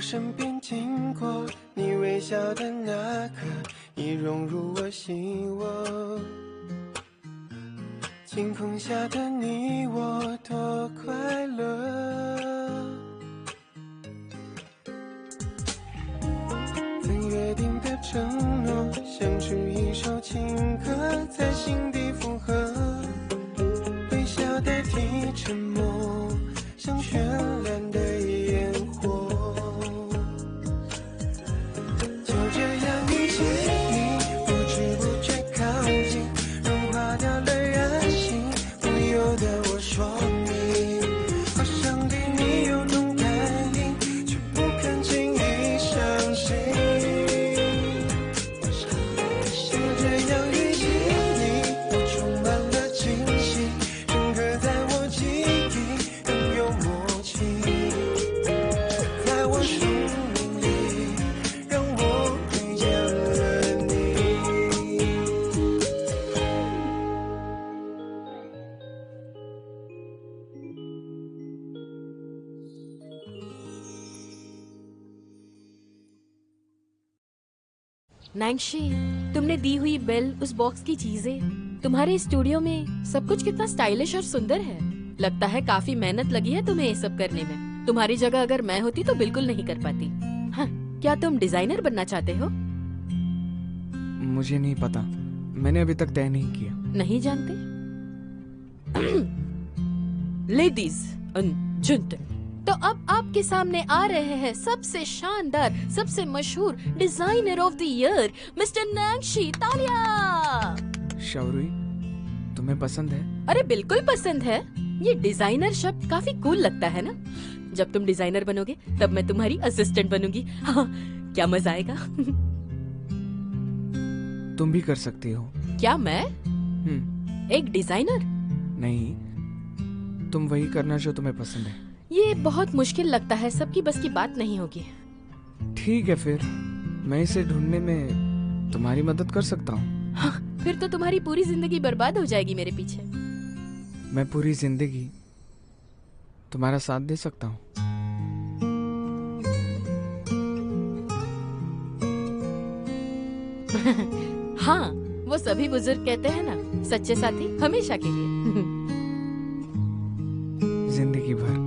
身边经过，你微笑的那刻，已融入我心窝。晴空下的你我多快乐，曾约定的承诺，像是一首情歌，在心底附和。微笑代替沉默，像绚烂的烟火。就这样遇见你，不知不觉靠近，融化掉了任性，不由得我说你，好想对你有种感应，却不肯轻易相信。就这样遇见你，我充满了惊喜，深刻在我记忆，更有默契，在我生命里，让我遇见了你。नैंशी, तुमने दी हुई बेल, उस बॉक्स की चीजें, तुम्हारे स्टूडियो में सब कुछ कितना स्टाइलिश और सुंदर है। लगता है काफी मेहनत लगी है तुम्हें ये सब करने में। तुम्हारी जगह अगर मैं होती तो बिल्कुल नहीं कर पाती। हाँ, क्या तुम डिजाइनर बनना चाहते हो? मुझे नहीं पता, मैंने अभी तक तय नहीं किया। नहीं जानते? लेडीज एंड जेंटलमैन, तो अब आपके सामने आ रहे हैं सबसे शानदार, सबसे मशहूर designer of the year, mister Nancy. तालियां! शावरुई, तुम्हें पसंद है? अरे बिल्कुल पसंद है। ये डिजाइनर शब्द काफी कूल लगता है ना। जब तुम डिजाइनर बनोगे तब मैं तुम्हारी असिस्टेंट बनूंगी। हाँ, क्या मजा आएगा। तुम भी कर सकती हो। क्या मैं? एक डिजाइनर? नहीं, तुम वही करना जो तुम्हें पसंद है। ये बहुत मुश्किल लगता है, सबकी बस की बात नहीं होगी। ठीक है, फिर मैं इसे ढूंढने में तुम्हारी मदद कर सकता हूँ। हाँ, फिर तो तुम्हारी पूरी जिंदगी बर्बाद हो जाएगी मेरे पीछे। मैं पूरी जिंदगी तुम्हारा साथ दे सकता हूँ। हाँ, वो सभी बुजुर्ग कहते हैं ना, सच्चे साथी हमेशा के लिए। जिंदगी भर।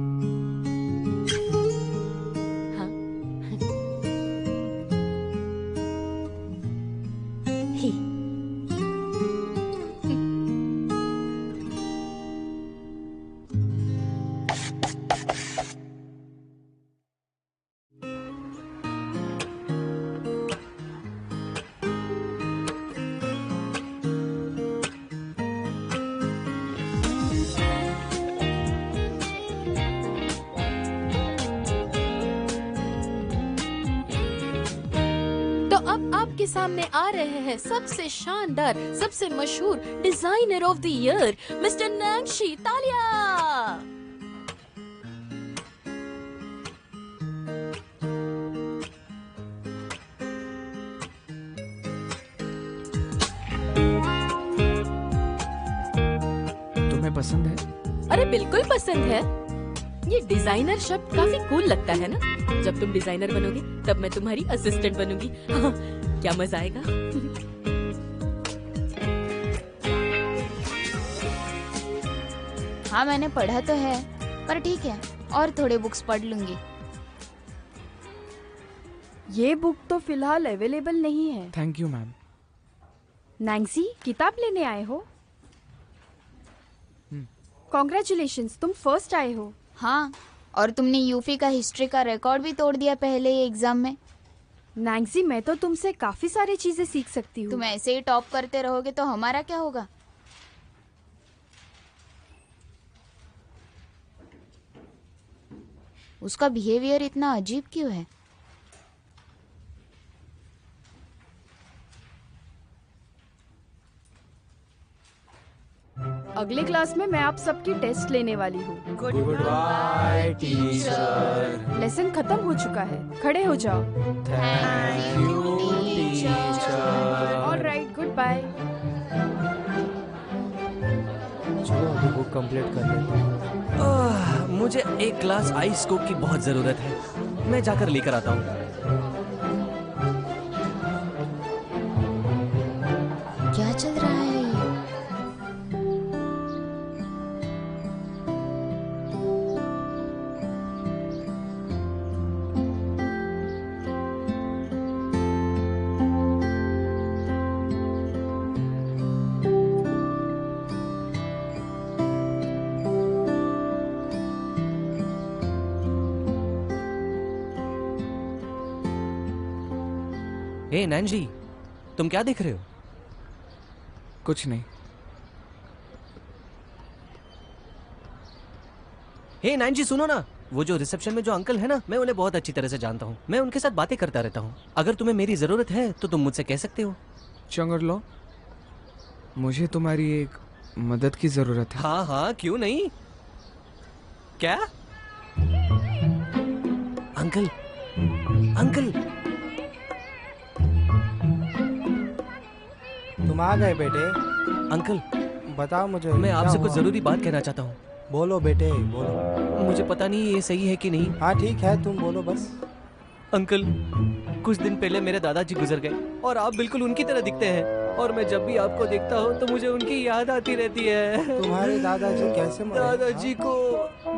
आपके सामने आ रहे हैं सबसे शानदार, सबसे मशहूर designer of the year, mister Nancy. तालियां! तुम्हें पसंद है? अरे बिल्कुल पसंद है। ये डिजाइनर शब्द काफी कूल लगता है ना। जब तुम डिजाइनर बनोगे तब मैं तुम्हारी असिस्टेंट बनूंगी। हाँ, क्या मजा आएगा। हाँ, मैंने पढ़ा तो है, पर ठीक है, और थोड़े बुक्स पढ़ लूंगी। ये बुक तो फिलहाल अवेलेबल नहीं है। Thank you ma'am. नैंसी, किताब लेने आए हो? कॉन्ग्रेचुलेशंस, तुम फर्स्ट आए हो। हाँ, और तुमने यूपी का हिस्ट्री का रिकॉर्ड भी तोड़ दिया पहले ही एग्जाम में। नैंसी, मैं तो तुमसे काफी सारी चीजें सीख सकती हूँ। तुम ऐसे ही टॉप करते रहोगे तो हमारा क्या होगा? उसका बिहेवियर इतना अजीब क्यों है? अगले क्लास में मैं आप सबकी टेस्ट लेने वाली हूँ। Good bye teacher. लेसन खत्म हो चुका है, खड़े हो जाओ। Thank you teacher. Alright, goodbye. चलो अभी बुक कंप्लीट कर लेते हैं। मुझे एक ग्लास आइस कोक की बहुत जरूरत है। मैं जाकर लेकर आता हूँ। क्या चल रहा है ये? हे नैन्जी, तुम क्या देख रहे हो? कुछ नहीं। हे नैन्जी सुनो ना, वो जो रिसेप्शन में जो अंकल है ना, मैं उन्हें बहुत अच्छी तरह से जानता हूँ। मैं उनके साथ बातें करता रहता हूँ। अगर तुम्हें मेरी जरूरत है तो तुम मुझसे कह सकते हो। चंगरलो, मुझे तुम्हारी एक मदद की जरूरत है। हाँ हाँ, क्यों नहीं। क्या? अंकल, अंकल, तुम आ गए बेटे। अंकल, बताओ मुझे, मैं क्या आपसे हुआ? कुछ जरूरी बात कहना चाहता हूँ। बोलो बेटे, बोलो। मुझे पता नहीं ये सही है कि नहीं। हाँ ठीक है, तुम बोलो बस। अंकल, कुछ दिन पहले मेरे दादाजी गुजर गए और आप बिल्कुल उनकी तरह दिखते हैं, और मैं जब भी आपको देखता हूँ तो मुझे उनकी याद आती रहती है। तुम्हारे दादाजी कैसे मरे?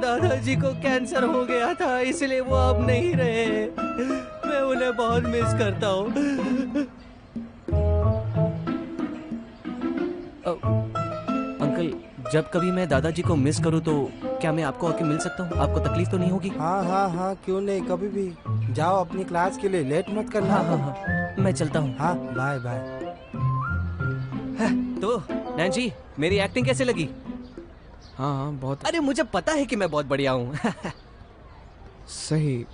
दादाजी को कैंसर हो गया था, इसलिए वो अब नहीं रहे। मैं उन्हें बहुत मिस करता हूँ। अंकल, जब कभी मैं दादाजी को मिस करूँ तो क्या मैं आपको आके मिल सकता हूँ? आपको तकलीफ तो नहीं होगी? हाँ हाँ हाँ, क्यों नहीं, कभी भी। जाओ अपनी क्लास के लिए, लेट मत करना। हाँ हाँ हाँ, मैं चलता हूँ। हाँ, बाय बाय। तो नैन्जी, मेरी एक्टिंग कैसे लगी? हाँ हाँ, बहुत अरे मुझे पता है कि मैं बहुत बढ़िया हूँ। सही।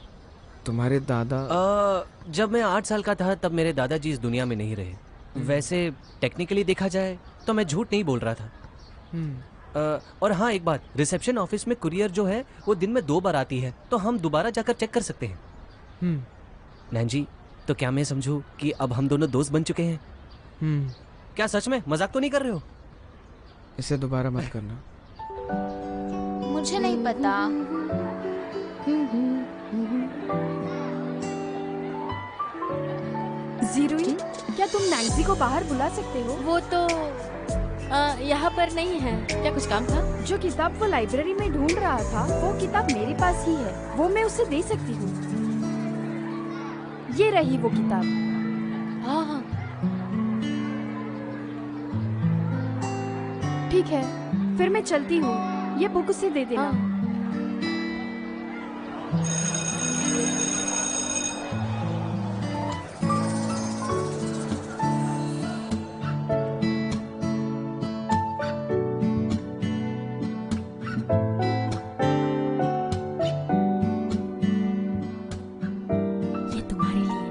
तुम्हारे दादा जब मैं 8 साल का था तब मेरे दादाजी इस दुनिया में नहीं रहे। वैसे टेक्निकली देखा जाए तो मैं झूठ नहीं बोल रहा था। और हाँ, एक बात, रिसेप्शन ऑफिस में कुरियर जो है वो दिन में 2 बार आती है, तो हम दोबारा जाकर चेक कर सकते हैं। नैन्जी, तो क्या मैं समझूं कि अब हम दोनों दोस्त बन चुके हैं? क्या सच में? मजाक तो नहीं कर रहे हो? इसे दोबारा मत करना। मुझे नहीं पता। जीरुई, क्या तुम नैन्सी को बाहर बुला सकते हो? वो तो यहाँ पर नहीं है। क्या कुछ काम था? जो किताब वो लाइब्रेरी में ढूंढ रहा था, वो किताब मेरे पास ही है। वो मैं उसे दे सकती हूँ। ये रही वो किताब। हाँ हाँ, ठीक है, फिर मैं चलती हूँ। ये बुक उसे दे देना। हाँ। ये तुम्हारे लिए।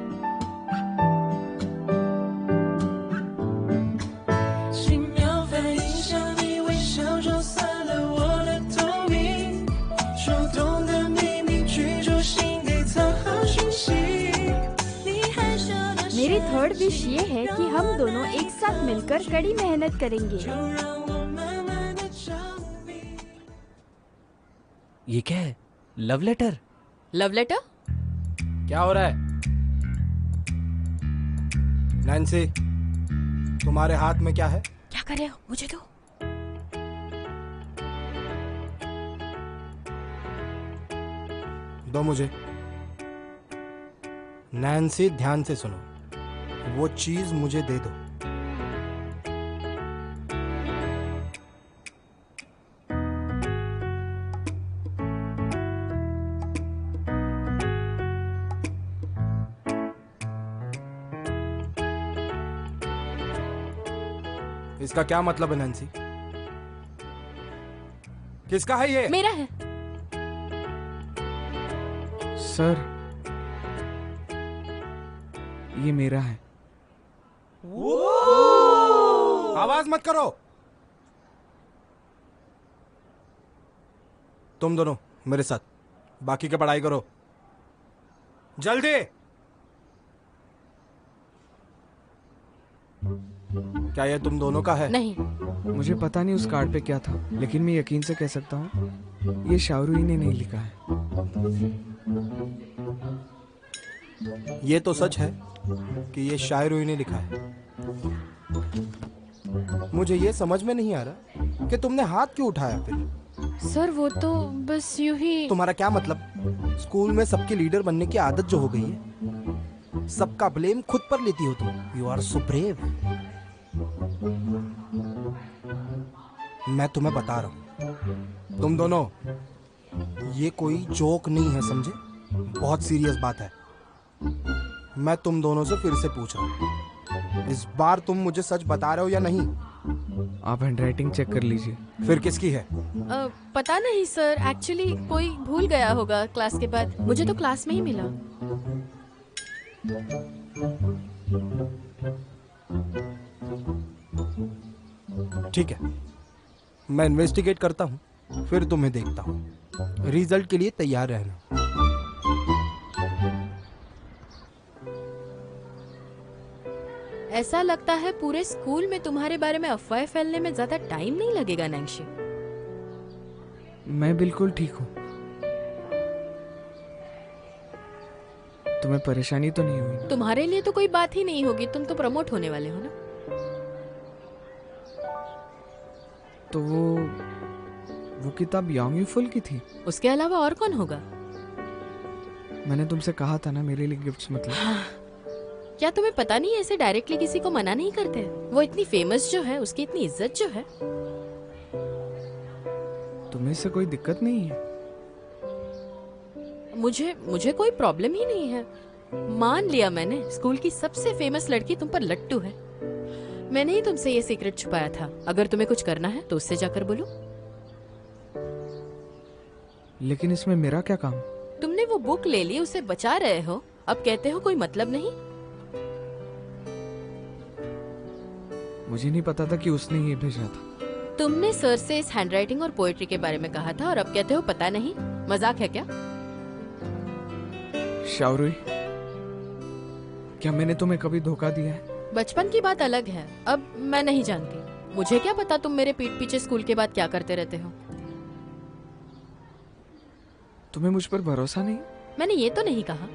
轻描反应向你微笑，就散了我的透明。手动的秘密，去逐心底藏好讯息。你害羞的 मेरी थर्ड विश ये है कि हम दोनों एक साथ मिलकर कड़ी मेहनत करेंगे।就让我慢慢的着迷。 ये क्या है? Love letter? Love letter? क्या हो रहा है? नैन्सी, तुम्हारे हाथ में क्या है? क्या कर रहे हो? मुझे दो। दो मुझे। नैन्सी, ध्यान से सुनो, वो चीज मुझे दे दो। इसका क्या मतलब है नैन्सी? किसका है ये? मेरा है। सर, ये मेरा है। आवाज मत करो। तुम दोनों मेरे साथ, बाकी की पढ़ाई करो जल्दी। क्या ये तुम दोनों का है? नहीं। मुझे पता नहीं उस कार्ड पे क्या था, लेकिन मैं यकीन से कह सकता हूँ ये शाओरुई ने नहीं लिखा है। ये तो सच है कि ये शायर ही ने लिखा है। मुझे ये समझ में नहीं आ रहा कि तुमने हाथ क्यों उठाया फिर। सर वो तो बस यूं ही। तुम्हारा क्या मतलब? स्कूल में सबके लीडर बनने की आदत जो हो गई है, सबका ब्लेम खुद पर लेती हो तुम। You are so brave. मैं तुम्हें बता रहा हूं, तुम दोनों, ये कोई जोक नहीं है, समझे? बहुत सीरियस बात है। मैं तुम दोनों से फिर से पूछ रहा हूं, इस बार तुम मुझे सच बता रहे हो या नहीं? आप हैंडराइटिंग चेक कर लीजिए। फिर किसकी है? पता नहीं सर, एक्चुअली कोई भूल गया होगा क्लास के बाद। मुझे तो क्लास में ही मिला। ठीक है, मैं इन्वेस्टिगेट करता हूँ, फिर तुम्हें देखता हूँ। रिजल्ट के लिए तैयार रहना। ऐसा लगता है पूरे स्कूल में तुम्हारे बारे में अफवाहें फैलने में ज्यादा टाइम नहीं लगेगा नैंशी। मैं बिल्कुल ठीक हूँ। तुम्हें परेशानी तो नहीं हुई? तुम्हारे लिए तो कोई बात ही नहीं होगी, तुम तो प्रमोट होने वाले हो ना। तो वो किताब यांग यूफुल की थी। उसके अलावा और कौन होगा? मैंने तुमसे कहा था ना मेरे लिए गिफ्ट्स मतलब। क्या तुम्हें पता नहीं ऐसे डायरेक्टली किसी को मना नहीं करते? वो इतनी फेमस जो है, उसकी इतनी इज्जत जो है। तुम्हें से कोई दिक्कत नहीं है? मुझे कोई प्रॉब्लम ही नहीं है। मान लिया मैंने, स्कूल की सबसे फेमस लड़की तुम पर लट्टू है। मैंने ही तुमसे ये सीक्रेट छुपाया था। अगर तुम्हें कुछ करना है तो उससे जाकर बोलो। लेकिन इसमें मेरा क्या काम? तुमने वो बुक ले ली, उसे बचा रहे हो, अब कहते हो कोई मतलब नहीं। मुझे नहीं पता था कि उसने ये भेजा था। तुमने सर से इस हैंडराइटिंग और पोएट्री के बारे में कहा था और अब कहते हो पता नहीं। मजाक है क्या? शाओरुई, क्या मैंने तुम्हें कभी धोखा दिया है? बचपन की बात अलग है, अब मैं नहीं जानती। मुझे क्या पता तुम मेरे पीठ पीछे स्कूल के बाद क्या करते रहते हो। तुम्हें मुझ पर भरोसा नहीं? मैंने ये तो नहीं कहा।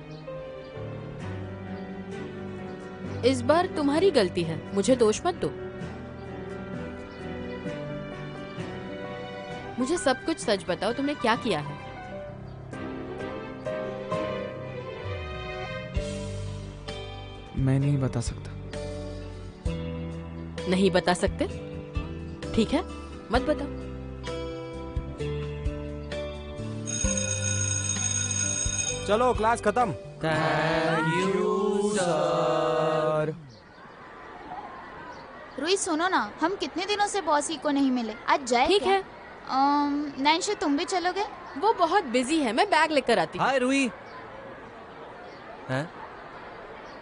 इस बार तुम्हारी गलती है, मुझे दोष मत दो। मुझे सब कुछ सच बताओ, तुमने क्या किया है? मैं नहीं बता सकता। नहीं बता सकते? ठीक है, मत बताओ। चलो क्लास खत्म। Thank you sir. रुई सुनो ना, हम कितने दिनों से बॉसी को नहीं मिले, आज जाए ठीक क्या? है। नैंशी तुम भी चलोगे? वो बहुत बिजी है, मैं बैग लेकर आती हूँ। हाय रूही। हैं?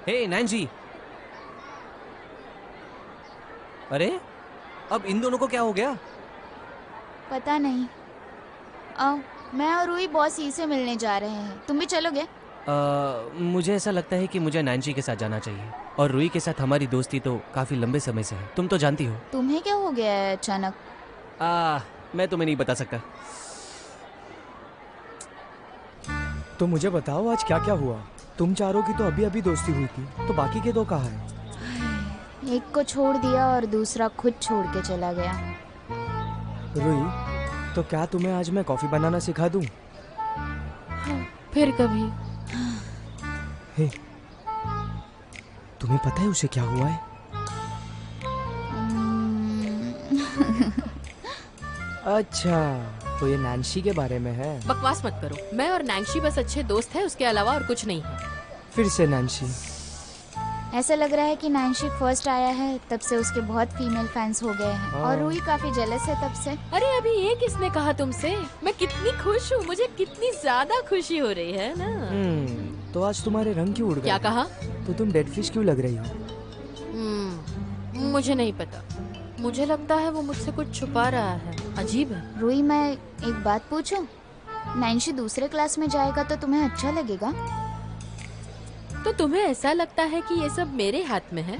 हे नैंजी। अरे अब इन दोनों को क्या हो गया? पता नहीं। मैं और रुई बॉस ई से मिलने जा रहे हैं, तुम भी चलोगे? मुझे ऐसा लगता है कि मुझे नैंजी के साथ जाना चाहिए। और रूही के साथ हमारी दोस्ती तो काफी लंबे समय से है, तुम तो जानती हो। तुम्हें क्या हो गया है अचानक? मैं तुम्हें नहीं बता सकता। तो मुझे बताओ आज क्या क्या हुआ? तुम चारों की तो अभी अभी दोस्ती हुई थी, तो बाकी के दो कहाँ हैं? एक को छोड़ दिया और दूसरा खुद छोड़ के चला गया। रुई, तो क्या तुम्हें आज मैं कॉफी बनाना सिखा दूं? फिर कभी। हे, तुम्हें पता है उसे क्या हुआ है? अच्छा, तो ये नैंशी के बारे में है। बकवास मत करो, मैं और नैंशी बस अच्छे दोस्त हैं, उसके अलावा और कुछ नहीं है। फिर से नैंशी। ऐसा लग रहा है कि नैंशी फर्स्ट आया है तब से उसके बहुत फीमेल फैंस हो गए हैं और रुई काफी जेलस है तब से। अरे अभी ये किसने कहा तुमसे? मैं कितनी खुश हूँ, मुझे कितनी ज्यादा खुशी हो रही है ना। तो आज तुम्हारे रंग क्यों उड़ गए? क्या कहा? तो तुम डेड फिश क्यों लग रही हो? मुझे नहीं पता, मुझे लगता है वो मुझसे कुछ छुपा रहा है। अजीब है। रुई, मैं एक बात पूछूं? नैंशी दूसरे क्लास में जाएगा तो तुम्हें अच्छा लगेगा? तो तुम्हें ऐसा लगता है कि ये सब मेरे हाथ में है?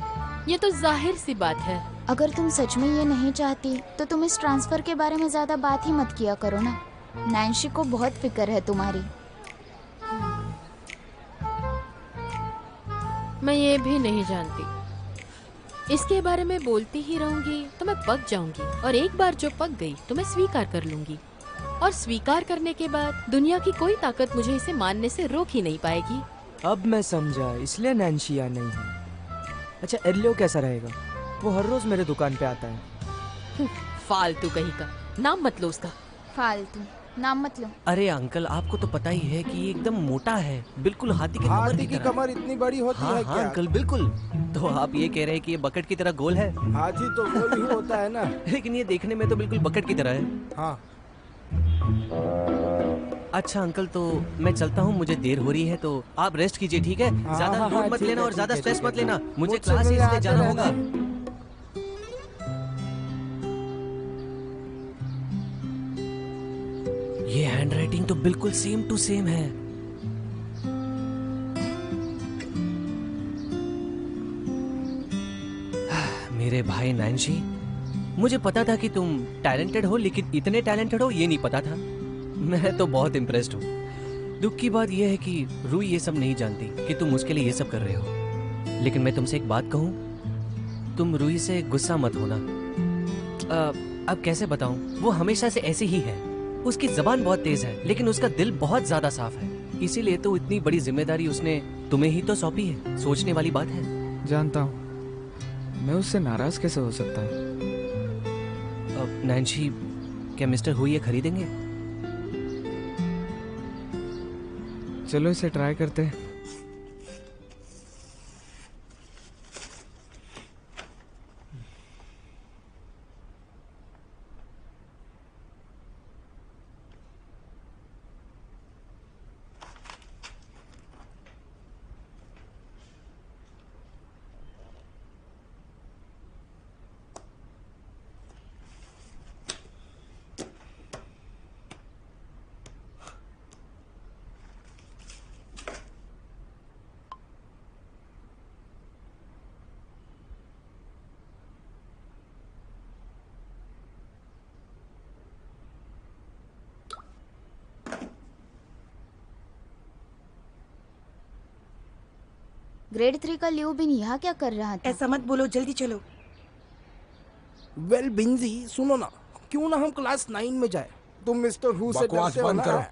ये तो जाहिर सी बात है। अगर तुम सच में ये नहीं चाहती तो तुम इस ट्रांसफर के बारे में ज्यादा बात ही मत किया करो ना। नैंशी को बहुत फिक्र है तुम्हारी। मैं ये भी नहीं जानती। इसके बारे में बोलती ही रहूंगी तो मैं पक जाऊंगी, और एक बार जो पक गई तो मैं स्वीकार कर लूंगी, और स्वीकार करने के बाद दुनिया की कोई ताकत मुझे इसे मानने से रोक ही नहीं पाएगी। अब मैं समझा, इसलिए नैन्सी यहाँ नहीं है। अच्छा, एलियो कैसा रहेगा? वो हर रोज मेरे दुकान पे आता है। फालतू कहीं का, नाम मत लो उसका। फालतू नाम मत लो। अरे अंकल, आपको तो पता ही है कि ये एकदम मोटा है, बिल्कुल हाथी की कमर हाथी की की तरह। कमर इतनी बड़ी होती हाँ है हाँ क्या? अंकल, बिल्कुल। तो आप ये कह रहे हैं कि ये बकेट की तरह गोल है? हाथी तो गोल ही होता है ना। लेकिन ये देखने में तो बिल्कुल बकेट की तरह है। हाँ, अच्छा अंकल, तो मैं चलता हूँ, मुझे देर हो रही है, तो आप रेस्ट कीजिए, ठीक है? हाँ, ज्यादा हाँ, लोड मत ठीक लेना है, और ज्यादा ठीक है, स्ट्रेस ठीक मत है। लेना, मुझे मुझसे क्लास मिलने इसलिए आते जाना रहना। होगा। ये हैंडराइटिंग तो बिल्कुल सेम टू सेम है। मेरे भाई नैन्सी, मुझे पता था कि तुम टैलेंटेड हो, लेकिन इतने टैलेंटेड हो ये नहीं पता था। मैं तो बहुत इम्प्रेस्ड हूँ। दुख की बात यह है कि रूई ये सब नहीं जानती कि तुम उसके लिए ये सब कर रहे हो। लेकिन मैं तुमसे एक बात कहूँ, तुम रूई से गुस्सा मत होना। अब कैसे बताऊं, वो हमेशा से ऐसी ही है। उसकी जबान बहुत तेज है, लेकिन उसका दिल बहुत ज्यादा साफ है। इसीलिए तो इतनी बड़ी जिम्मेदारी उसने तुम्हें ही तो सौंपी है। सोचने वाली बात है। जानता हूँ, मैं उससे नाराज कैसे हो सकता हूँ? अब नैन्सी, क्या मिस्टर हुई ये खरीदेंगे? चलो इसे ट्राई करते हैं। ग्रेड 3 का ल्यूबिन यहाँ क्या कर रहा था? ऐसा मत बोलो, जल्दी चलो। वेल बिंजी, सुनो ना, क्यों ना हम क्लास 9 में जाए? तुम मिस्टर हु से बकवास डरते हो बंद ना? करो।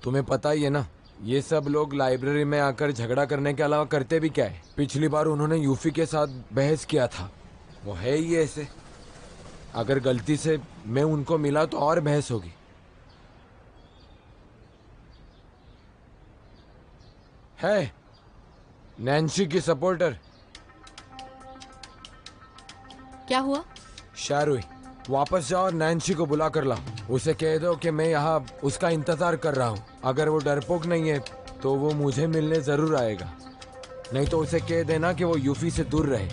तुम्हें पता ही है ना, ये सब लोग लाइब्रेरी में आकर झगड़ा करने के अलावा करते भी क्या है? पिछली बार उन्होंने यूफी के साथ बहस किया था। वो है ही ऐसे। अगर गलती से मैं उनको मिला तो और बहस होगी। है नैन्सी की सपोर्टर। क्या हुआ? शारुई, वापस जाओ और नैन्सी को बुला कर लाओ। उसे कह दो कि मैं यहाँ उसका इंतजार कर रहा हूँ। अगर वो डरपोक नहीं है तो वो मुझे मिलने जरूर आएगा। नहीं तो उसे कह देना कि वो यूफी से दूर रहे।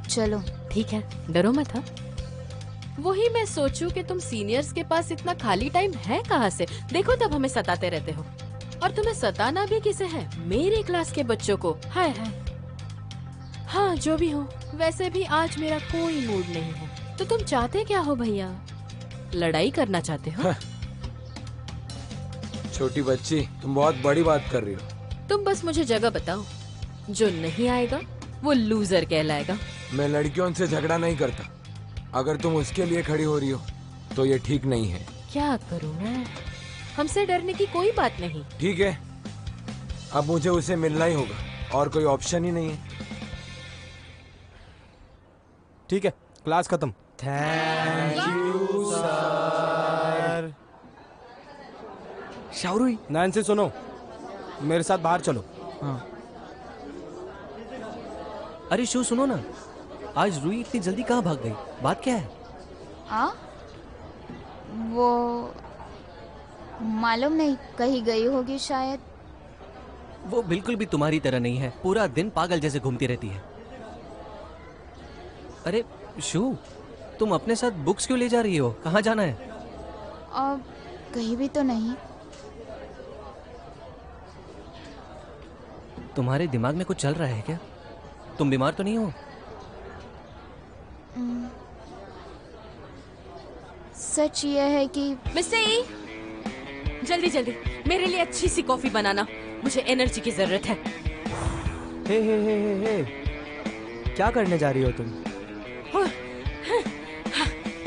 चलो ठीक है, डरो मत। हाँ, वही मैं सोचूं कि तुम सीनियर्स के पास इतना खाली टाइम है कहाँ से। देखो तब हमें सताते रहते हो, और तुम्हें सताना भी किसे है? मेरे क्लास के बच्चों को। हाय हाय। हाँ जो भी हो, वैसे भी आज मेरा कोई मूड नहीं है। तो तुम चाहते क्या हो भैया? लड़ाई करना चाहते हो? छोटी बच्ची, तुम बहुत बड़ी बात कर रही हो। तुम बस मुझे जगह बताओ, जो नहीं आएगा वो लूजर कहलाएगा। मैं लड़कियों से झगड़ा नहीं करता। अगर तुम उसके लिए खड़ी हो रही हो तो ये ठीक नहीं है। क्या करूं मैं? हमसे डरने की कोई बात नहीं। ठीक है, अब मुझे उसे मिलना ही होगा, और कोई ऑप्शन ही नहीं है। ठीक है, क्लास खत्म। Thank you sir. शारुई। नैन्सी सुनो, मेरे साथ बाहर चलो। हाँ। अरे शू, सुनो ना, आज रूई इतनी जल्दी कहाँ भाग गई? बात क्या है? वो मालूम नहीं, कहीं गई होगी शायद। वो बिल्कुल भी तुम्हारी तरह नहीं है। पूरा दिन पागल जैसे घूमती रहती है। अरे शू, तुम अपने साथ बुक्स क्यों ले जा रही हो? कहाँ जाना है? अब कहीं भी तो नहीं। तुम्हारे दिमाग में कुछ चल रहा है क्या? तुम बीमार तो नहीं हो? सच ये है कि मिस्टर ई, जल्दी जल्दी मेरे लिए अच्छी सी कॉफी बनाना। मुझे एनर्जी की जरूरत है। हे क्या करने जा रही हो तुम?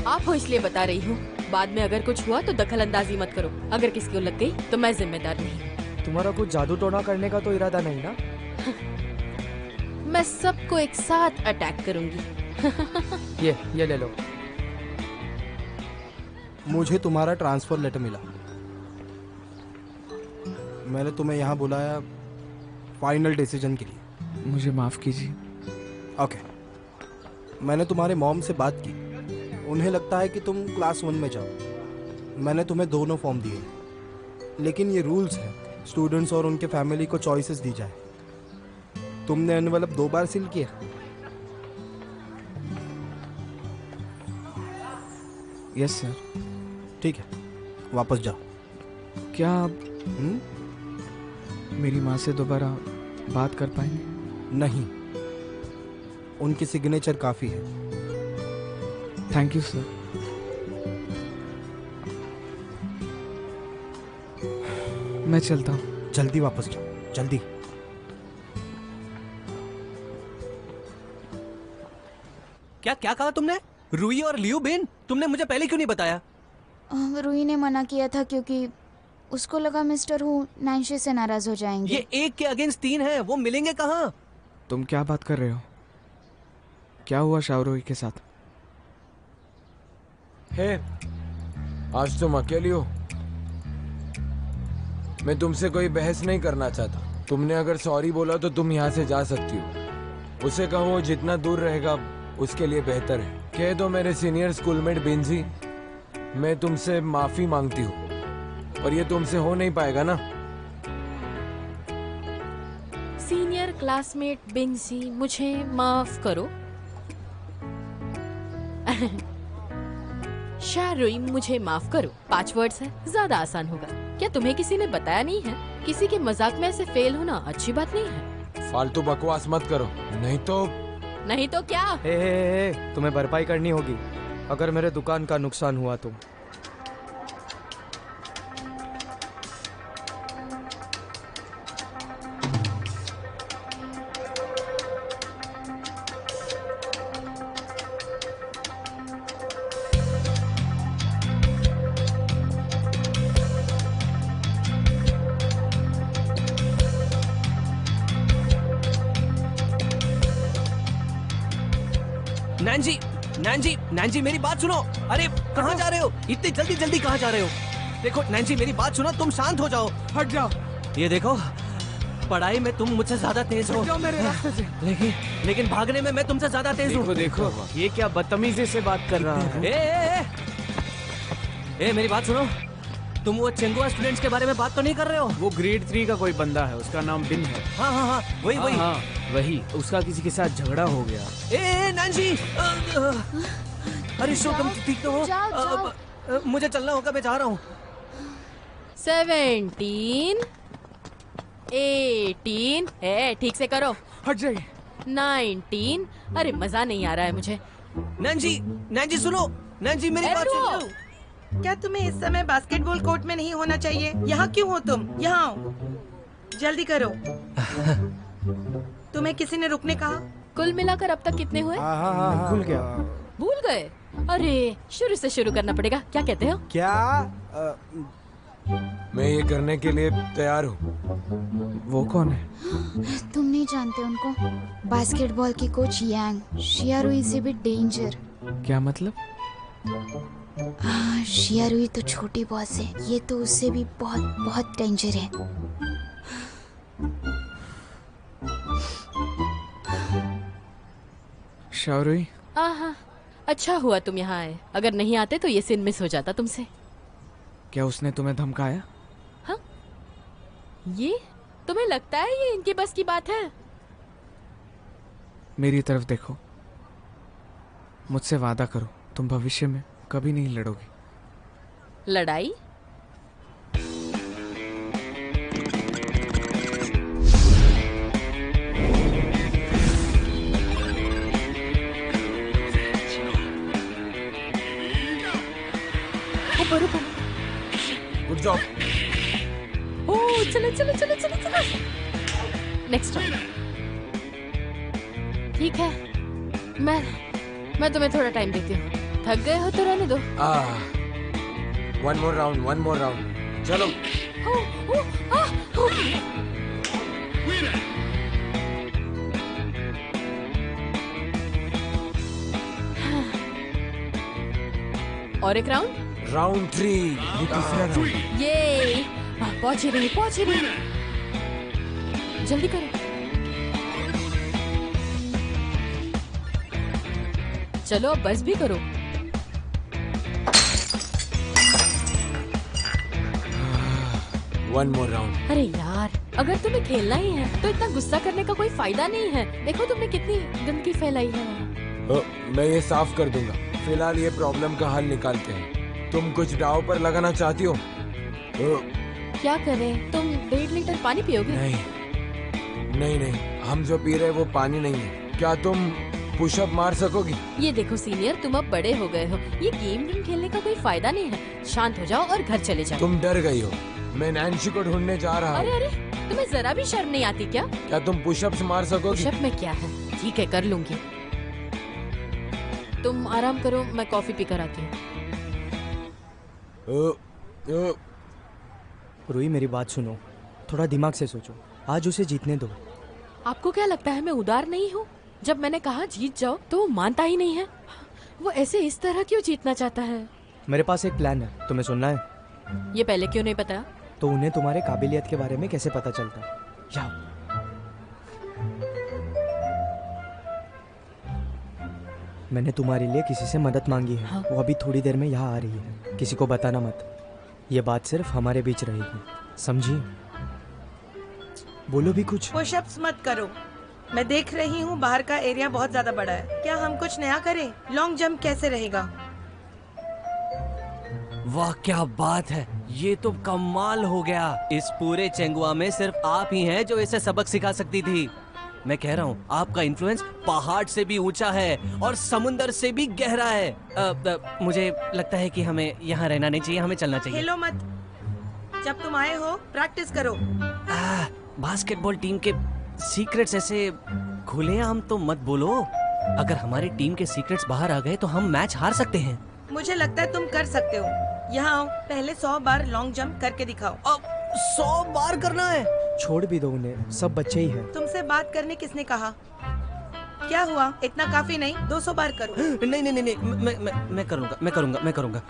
आप हो इसलिए बता रही हूँ। बाद में अगर कुछ हुआ तो दखल अंदाजी मत करो। अगर किसी को लग गई तो मैं जिम्मेदार नहीं। तुम्हारा कुछ जादू टोना करने का तो इरादा नहीं ना? मैं सबको एक साथ अटैक करूंगी। ये ले लो। मुझे तुम्हारा ट्रांसफर लेटर मिला। मैंने तुम्हें यहाँ बुलाया फाइनल डिसीजन के लिए। मुझे माफ कीजिए। ओके। मैंने तुम्हारे मॉम से बात की। उन्हें लगता है कि तुम क्लास 1 में जाओ। मैंने तुम्हें दोनों फॉर्म दिए, लेकिन ये रूल्स हैं, स्टूडेंट्स और उनके फैमिली को चॉइसेस दी जाए। तुमने एनवेलप 2 बार सील किया। Yes sir. ठीक है, वापस जाओ। क्या आप मेरी माँ से दोबारा बात कर पाएंगे? नहीं, उनकी सिग्नेचर काफी है। Thank you sir. मैं चलता हूँ। जल्दी वापस जाओ, जल्दी। क्या कहा तुमने? रूई और लियू बेन? तुमने मुझे पहले क्यों नहीं बताया? रूही ने मना किया था क्योंकि उसको लगा मिस्टर हु नैन्शी से नाराज हो जाएंगे। ये 1 के अगेंस्ट 3 है, वो मिलेंगे कहाँ? तुम क्या बात कर रहे हो? क्या हुआ शाओरुई के साथ? हे, आज तुम अकेली हो। मैं तुमसे कोई बहस नहीं करना चाहता। तुमने अगर सॉरी बोला तो तुम यहाँ से जा सकती हो। उसे कहो जितना दूर रहेगा उसके लिए बेहतर है। कह दो मेरे सीनियर स्कूलमेट बिंजी, मैं तुमसे माफी मांगती हूँ। और ये तुमसे हो नहीं पाएगा ना? सीनियर क्लासमेट बिंसी, मुझे माफ करो। शारुई, मुझे माफ करो। 5 वर्ड्स है, ज्यादा आसान होगा। क्या तुम्हें किसी ने बताया नहीं है? किसी के मजाक में ऐसे फेल होना अच्छी बात नहीं है। फालतू बकवास मत करो, नहीं तो क्या? तुम्हें भरपाई करनी होगी अगर मेरे दुकान का नुकसान हुआ तो। नैंजी मेरी बात सुनो। अरे कहाँ जा रहे हो? इतनी जल्दी कहाँ जा रहे हो? देखो नैंजी मेरी बात सुनो, तुम शांत हो जाओ। हट जाओ। ये देखो, पढ़ाई में तुम मुझसे ज्यादा तेज हो। जाओ मेरे रास्ते से। लेकिन भागने में मैं तुमसे ज्यादा तेज हूँ। देखो ये क्या बदतमीजी से बात कर रहा है। ए मेरी बात सुनो, तुम वो चेंगुआ स्टूडेंट्स के बारे में बात तो नहीं कर रहे हो? वो ग्रेड 3 का कोई बंदा है, उसका नाम बिन है। हाँ वही। उसका किसी के साथ झगड़ा हो गया। नैंजी, अरे शो, तुम ठीक तो हो? जाओ। मुझे चलना होगा, मैं जा रहा हूँ। 17, 18, ठीक से करो। हट जाइए। 19, अरे मजा नहीं आ रहा है मुझे। नैंजी सुनो। नैंजी मेरी बात सुनो। क्या तुम्हें इस समय बास्केटबॉल कोर्ट में नहीं होना चाहिए? यहाँ क्यों हो तुम? यहाँ आओ, जल्दी करो। तुम्हें किसी ने रुकने कहा? कुल मिलाकर अब तक कितने हुए? भूल गया। भूल गए? अरे शुरू से शुरू करना पड़ेगा। क्या कहते हो? क्या? मैं ये करने के लिए तैयार हूँ। वो कौन है? तुम नहीं जानते उनको। बास्केटबॉल की coach Yang. Xiarui is a bit danger. क्या मतलब? शियारुई तो छोटी बॉस है, ये तो उससे भी बहुत डेंजर है। शाओरुई, आहा, अच्छा हुआ तुम यहाँ आए। अगर नहीं आते तो ये सीन मिस हो जाता तुमसे। क्या उसने तुम्हें धमकाया? हाँ? ये तुम्हें लगता है ये इनके बस की बात है? मेरी तरफ देखो, मुझसे वादा करो तुम भविष्य में कभी नहीं लड़ोगी। लड़ाई? उठ जाओ। ओह चलो चलो चलो चलो चलो। Next round. ठीक है, मैं तुम्हें थोड़ा टाइम देती हूँ। थक गए हो तो रहने दो। वन मोर राउंड, चलो। और एक राउंड। राउंड 3, ये तीसरा राउंड। ये पहुंच ही रही। जल्दी करो। चलो अब बस भी करो। One more round. अरे यार, अगर तुम्हें खेलना ही है तो इतना गुस्सा करने का कोई फायदा नहीं है। देखो तुमने कितनी गंदगी फैलाई है। मैं ये साफ कर दूंगा। फिलहाल ये प्रॉब्लम का हल निकालते हैं। तुम कुछ दाव पर लगाना चाहती हो? क्या करें? तुम 1.5 लीटर पानी पियोगे? नहीं, हम जो पी रहे वो पानी नहीं है। क्या तुम पुशअप मार सकोगी? ये देखो सीनियर, तुम अब बड़े हो गए हो। ये गेम खेलने का कोई फायदा नहीं है। शांत हो जाओ और घर चले जाओ। तुम डर गई हो। मैं नैन्सी को ढूंढने जा रहा हूँ। अरे, तुम्हें जरा भी शर्म नहीं आती क्या? क्या तुम पुशअप्स मार सकोगी? पुशअप में क्या है? ठीक है, कर लूंगी। तुम आराम करो, मैं कॉफी पी कर आती हूँ। रूही मेरी बात सुनो, थोड़ा दिमाग से सोचो। आज उसे जीतने दो। आपको क्या लगता है मैं उदार नहीं हूँ? जब मैंने कहा जीत जाओ तो वो मानता ही नहीं है। वो ऐसे इस तरह क्यों जीतना चाहता है? मेरे पास एक प्लान है, तुम्हें सुनना है? ये पहले क्यों नहीं पता? तो उन्हें तुम्हारे काबिलियत के बारे में कैसे पता चलता? जाओ। मैंने तुम्हारे लिए किसी से मदद मांगी है। हाँ? वो अभी थोड़ी देर में यहाँ आ रही है। किसी को बताना मत। ये बात सिर्फ हमारे बीच रहेगी, समझी? बोलो भी कुछ। पुशअप्स मत करो। मैं देख रही हूँ बाहर का एरिया बहुत ज्यादा बड़ा है। क्या हम कुछ नया करें? लॉन्ग जंप कैसे रहेगा? वाह क्या बात है, ये तो कमाल हो गया। इस पूरे चेंगुआ में सिर्फ आप ही हैं जो इसे सबक सिखा सकती थी। मैं कह रहा हूँ आपका इन्फ्लुएंस पहाड़ से भी ऊंचा है और समुंदर से भी गहरा है। मुझे लगता है कि हमें यहाँ रहना नहीं चाहिए, हमें चलना चाहिए। खेलो मत। जब तुम आए हो प्रैक्टिस करो। बास्केटबॉल टीम के सीक्रेट्स ऐसे खुलेआम तो मत बोलो। अगर हमारी टीम के सीक्रेट्स बाहर आ गए तो हम मैच हार सकते हैं। मुझे लगता है तुम कर सकते हो। यहाँ आओ, पहले 100 बार लॉन्ग जंप करके दिखाओ। 100 बार करना है? छोड़ भी दो उन्हें, सब बच्चे ही हैं। तुमसे बात करने किसने कहा? क्या हुआ? इतना काफी नहीं, 200 बार करो। नहीं, मैं करूँगा।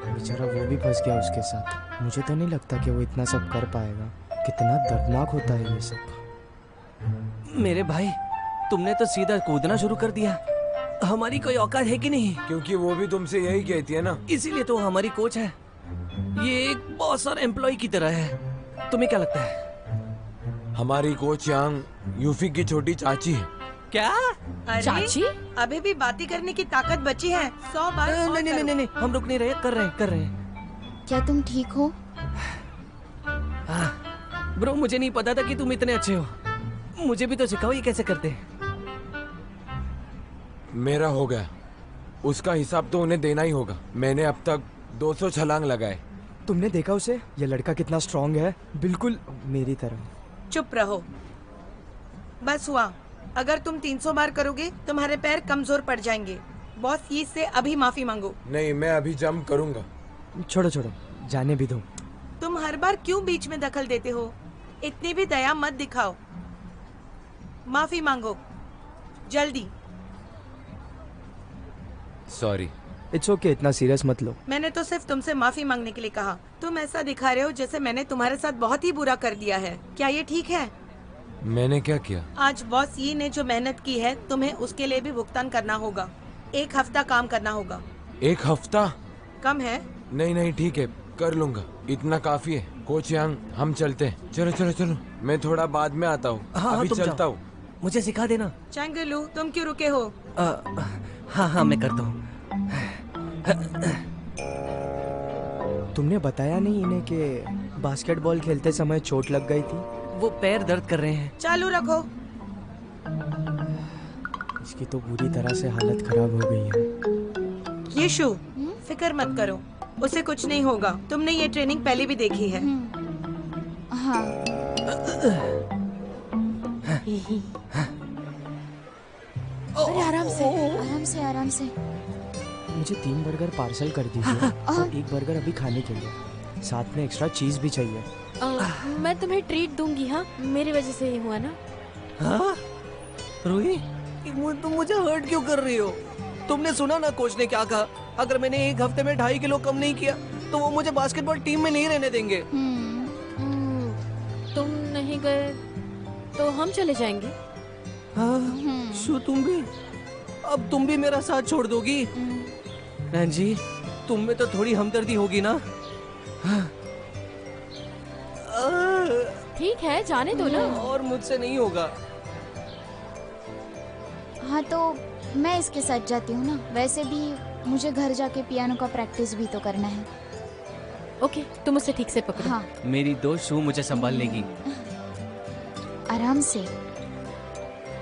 बेचारा वो भी फंस गया उसके साथ। मुझे तो नहीं लगता कि वो इतना सब कर पाएगा। कितना दर्दनाक होता है ये सब। मेरे भाई, तुमने तो सीधा कूदना शुरू कर दिया। हमारी कोई औकात है कि नहीं? क्योंकि वो भी तुमसे यही कहती है ना। इसीलिए तो हमारी कोच है। ये एक बॉस और एम्प्लॉय की तरह है। तुम्हें क्या लगता है? हमारी कोच यांग यूफी की छोटी चाची है। क्या? अरे, चाची? अभी भी बातें करने की ताकत बची है। 100 बार और नहीं, हम रुक नहीं रहे, कर रहे हैं। क्या तुम ठीक हो? ब्रो, मुझे नहीं पता था कि तुम इतने अच्छे हो। मुझे भी तो सिखाओ ये कैसे करते हैं। मेरा हो गया, उसका हिसाब तो उन्हें देना ही होगा। मैंने अब तक 200 छलांग लगाए। तुमने देखा उसे? ये लड़का कितना स्ट्रांग है, बिल्कुल मेरी तरह। चुप रहो। बस हुआ। अगर तुम 300 बार करोगे तुम्हारे पैर कमजोर पड़ जाएंगे। बॉस यी से अभी माफी मांगो। नहीं, मैं अभी जंप करूंगा। छोड़ो, जाने भी दो। तुम हर बार क्यों बीच में दखल देते हो? इतनी भी दया मत दिखाओ। माफी मांगो जल्दी। सॉरी। इट्स ओके, इतना सीरियस मत लो। मैंने तो सिर्फ तुमसे माफी मांगने के लिए कहा। तुम ऐसा दिखा रहे हो जैसे मैंने तुम्हारे साथ बहुत ही बुरा कर दिया है। क्या ये ठीक है? मैंने क्या किया? आज बॉस यी ने जो मेहनत की है तुम्हें उसके लिए भी भुगतान करना होगा। 1 हफ्ता काम करना होगा। 1 हफ्ता? कम है? नहीं, ठीक है, कर लूंगा। इतना काफी है। कोच यांग, हम चलते हैं। चलो। मैं थोड़ा बाद में आता हूँ। अभी चलता हूँ। मुझे सिखा देना। चैंगलू, तुम क्यों रुके हो? हाँ, मैं करता हूँ। तुमने बताया नहीं इन्हें कि बास्केटबॉल खेलते समय चोट लग गई थी? वो पैर दर्द कर रहे हैं। चालू रखो। इसकी तो बुरी तरह से हालत खराब हो गई है। यीशु, फिक्र मत करो, उसे कुछ नहीं होगा। तुमने ये ट्रेनिंग पहले भी देखी है। हाँ। अरे आराम से। आराम से आराम से। मुझे 3 बर्गर पार्सल कर दीजिए और 1 बर्गर अभी खाने के लिए, साथ में एक्स्ट्रा चीज भी चाहिए। मैं तुम्हें ट्रीट दूंगी। हाँ, मेरी वजह से ही हुआ ना। हाँ? रूही, तुम मुझे हर्ट क्यों कर रही हो? तुमने सुना ना कोच ने क्या कहा? अगर मैंने 1 हफ्ते में 2.5 किलो कम नहीं किया तो वो मुझे बास्केटबॉल टीम में नहीं रहने देंगे। तुम नहीं गए तो हम चले जाएंगे। हाँ, शू तुम भी? अब तुम भी मेरा साथ छोड़ दोगी? बहन जी, तुम में तो थोड़ी हमदर्दी होगी ना? ठीक है, जाने दो ना। और मुझसे नहीं होगा। हाँ तो मैं इसके साथ जाती हूँ ना। वैसे भी मुझे घर जाके पियानो का प्रैक्टिस भी तो करना है। ओके, तुम उसे ठीक से पकड़ो। हाँ। मेरी दोस्त शू मुझे संभाल लेगी। आराम से।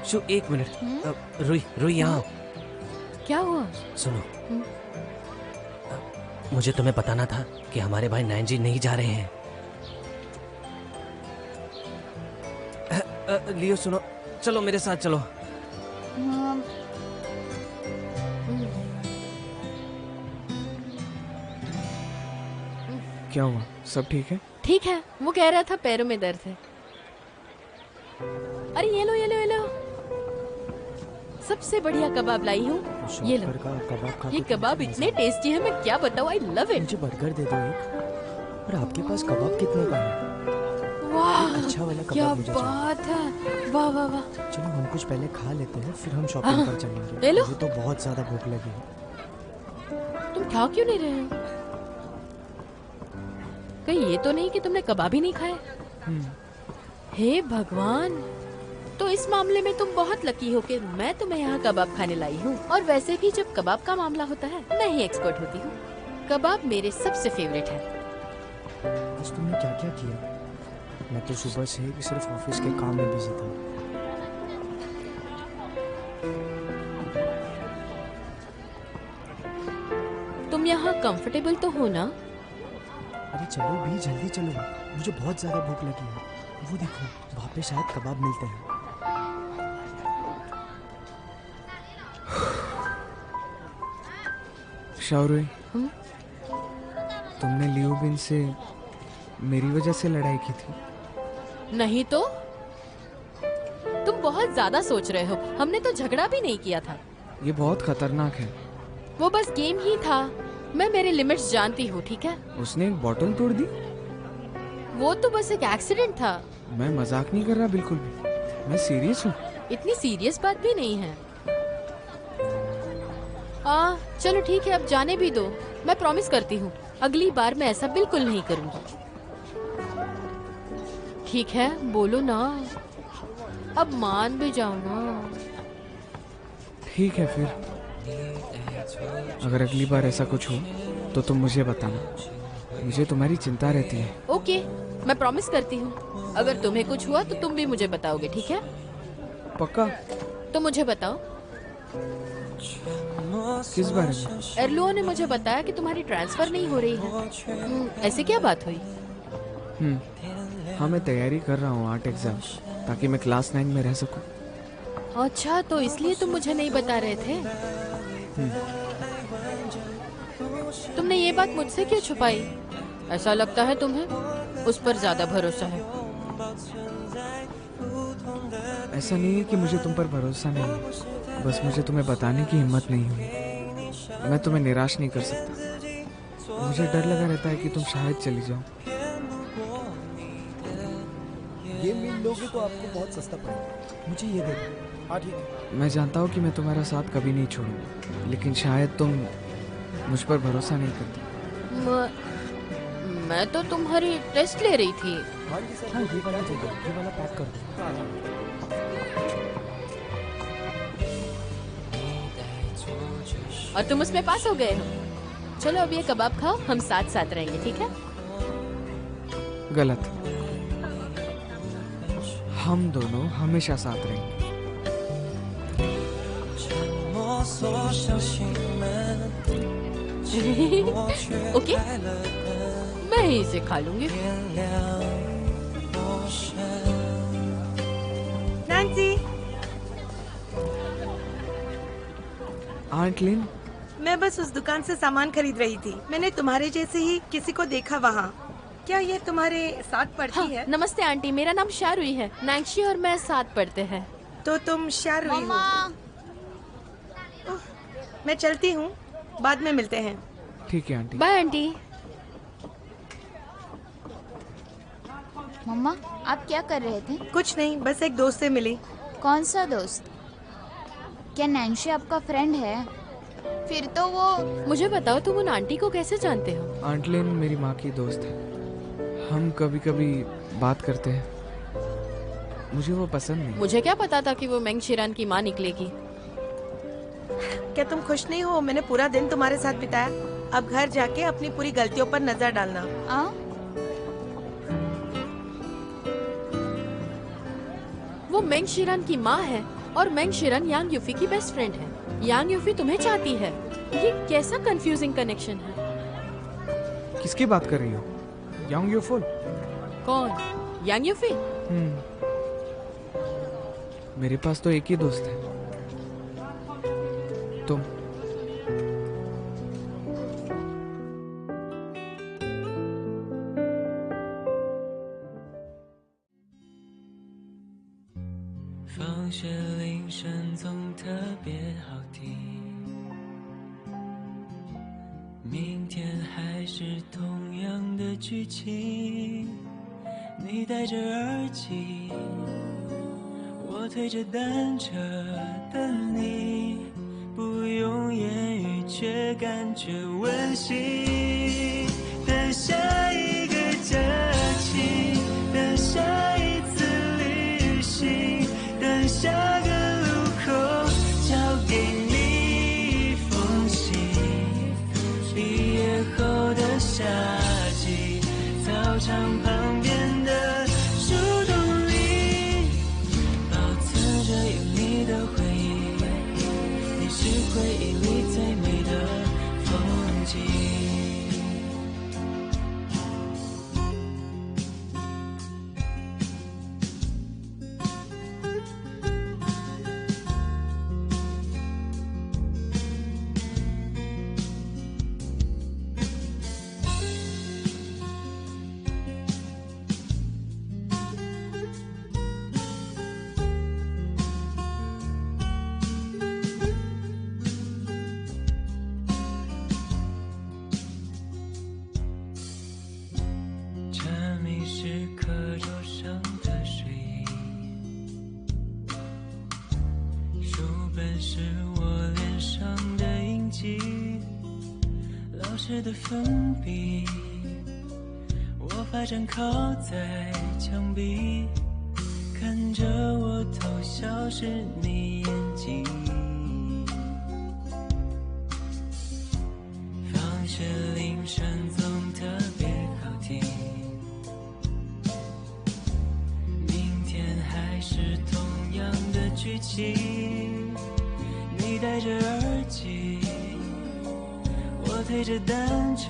शू 1 मिनट। रूही यहाँ। क्या हुआ? सुनो, मुझे तुम्हें बताना था कि हमारे भाई नैनजी नहीं जा रहे हैं। लियो सुनो, चलो मेरे साथ चलो। क्या हुआ? सब ठीक है? ठीक है, वो कह रहा था पैरों में दर्द है। अरे ये लो ये लो ये लो, सबसे बढ़िया कबाब लाई हूँ। ये लो। ये कबाब इतने टेस्टी है, मैं क्या बताऊँ, आई लव इट। मुझे बर्गर दे दो एक। और आपके पास कबाब कितने का है? वाह, अच्छा वाला क्या कबाब मुझे बात है। वाह वाह वाह। चलो हम कुछ पहले खा लेते हैं, फिर हम शॉपिंग पर चलेंगे। मुझे तो बहुत ज्यादा भूख लगी है। तुम खा क्यों नहीं रहे हो? कहीं ये तो नहीं कि तुमने कबाब ही नहीं खाए? हे भगवान, तो इस मामले में तुम बहुत लकी हो कि मैं तुम्हें यहाँ कबाब खाने लाई हूँ। और वैसे भी जब कबाब का मामला होता है, मैं ही एक्सपर्ट होती हूँ। कबाब मेरे सबसे फेवरेट है। आज तुमने क्या क्या किया? मैं तो सुबह से ही सिर्फ ऑफिस के काम में बिजी था। तुम यहाँ कंफर्टेबल तो हो ना? अरे चलो भी, जल्दी चलो, मुझे बहुत ज्यादा भूख लगी है। वो देखो, वहाँ पे शायद कबाब मिलते हैं। शाओरुई, तुमने लियो बिन से मेरी वजह से लड़ाई की थी? नहीं तो? तुम बहुत ज्यादा सोच रहे हो। हमने तो झगड़ा भी नहीं किया था। ये बहुत खतरनाक है। वो बस गेम ही था। मैं मेरे लिमिट्स जानती हूँ, ठीक है? उसने एक बोतल तोड़ दी। वो तो बस एक एक्सीडेंट था। मैं मजाक नहीं कर रहा बिल्कुल भी, मैं सीरियस हूँ। इतनी सीरियस बात भी नहीं है। चलो ठीक है, अब जाने भी दो। मैं प्रॉमिस करती हूँ, अगली बार मैं ऐसा बिल्कुल नहीं करूँगी। ठीक है, बोलो ना, अब मान भी जाओ ना। ठीक है फिर, अगर अगली बार ऐसा कुछ हो तो तुम मुझे बताना। मुझे तुम्हारी चिंता रहती है। ओके, मैं प्रॉमिस करती हूँ। अगर तुम्हें कुछ हुआ तो तुम भी मुझे बताओगे, ठीक है? पक्का? तो मुझे बताओ। किस बारे में? एर्लुओ ने मुझे बताया कि तुम्हारी ट्रांसफर नहीं हो रही है। ऐसे क्या बात हुई? हाँ, मैं तैयारी कर रहा हूँ आर्ट एग्जाम, ताकि मैं क्लास 9 में रह सकूँ। अच्छा, तो इसलिए तुम मुझे नहीं बता रहे थे? तुमने ये बात मुझसे क्यों छुपाई? ऐसा लगता है तुम्हें उस पर ज्यादा भरोसा है। ऐसा नहीं है कि मुझे तुम पर भरोसा नहीं है, बस मुझे तुम्हें बताने की हिम्मत नहीं हुई। मैं तुम्हें निराश नहीं कर सकता। मुझे डर लगा रहता है कि तुम शायद चली जाओ। ये मील लोगे तो आपको बहुत सस्ता पड़ेगा। मुझे ये दे दो। हाँ ठीक है। मैं जानता हूँ कि मैं तुम्हारा साथ कभी नहीं छोड़ूंगा, लेकिन शायद तुम मुझ पर भरोसा नहीं करती। मैं तो तुम्हारी टेस्ट ले रही थी। हाँ ये वाला दे दो, ये वाला पैक कर दो। और तुम उसमें पास हो गए हो। चलो अब ये कबाब खाओ, हम साथ साथ रहेंगे, ठीक है? गलत, हम दोनों हमेशा साथ रहेंगे। ओके, मैं ही इसे खा लूंगी। लिंजी, आंट लिन, मैं बस उस दुकान से सामान खरीद रही थी। मैंने तुम्हारे जैसे ही किसी को देखा वहाँ। क्या ये तुम्हारे साथ पढ़ती है? नमस्ते आंटी, मेरा नाम शारुई है। नैंशी और मैं साथ पढ़ते हैं। तो तुम शारुई हो? मैं चलती हूँ, बाद में मिलते हैं। ठीक है आंटी। Bye aunty. मम्मा, आप क्या कर रहे थे? कुछ नहीं, बस एक दोस्त से मिली। कौन सा दोस्त? क्या नैंशी आपका फ्रेंड है? फिर तो वो... मुझे बताओ, तुम उन आंटी को कैसे जानते हो? आंट लिन मेरी माँ की दोस्त है। हम कभी कभी बात करते हैं। मुझे वो पसंद नहीं। मुझे क्या पता था कि वो मेंग शिरान की माँ निकलेगी। क्या तुम खुश नहीं हो? मैंने पूरा दिन तुम्हारे साथ बिताया। अब घर जाके अपनी पूरी गलतियों पर नजर डालना। वो मेंग शिरान की माँ है और मेंग शिरान यांग यूफी की बेस्ट फ्रेंड है। यांग यूफी तुम्हें चाहती है। ये कैसा कंफ्यूजिंग कनेक्शन है? किसकी बात कर रही हो? यांग यूफी? कौन? यांग यूफी? मेरे पास तो एक ही दोस्त है, तुम।放学铃声总特别好听，明天还是同样的剧情。你戴着耳机，我推着单车等你，不用言语却感觉温馨。等下一个假期，等下一次旅行，等下个路口交给你一封信。毕业后的夏季，操场旁边的树洞里，保存着有你的回忆，你是回忆里最美的风景。的粉笔，我发站靠在墙壁，看着我偷笑是你眼睛。放学铃声总特别好听，明天还是同样的剧情。你戴着耳机，我推着单车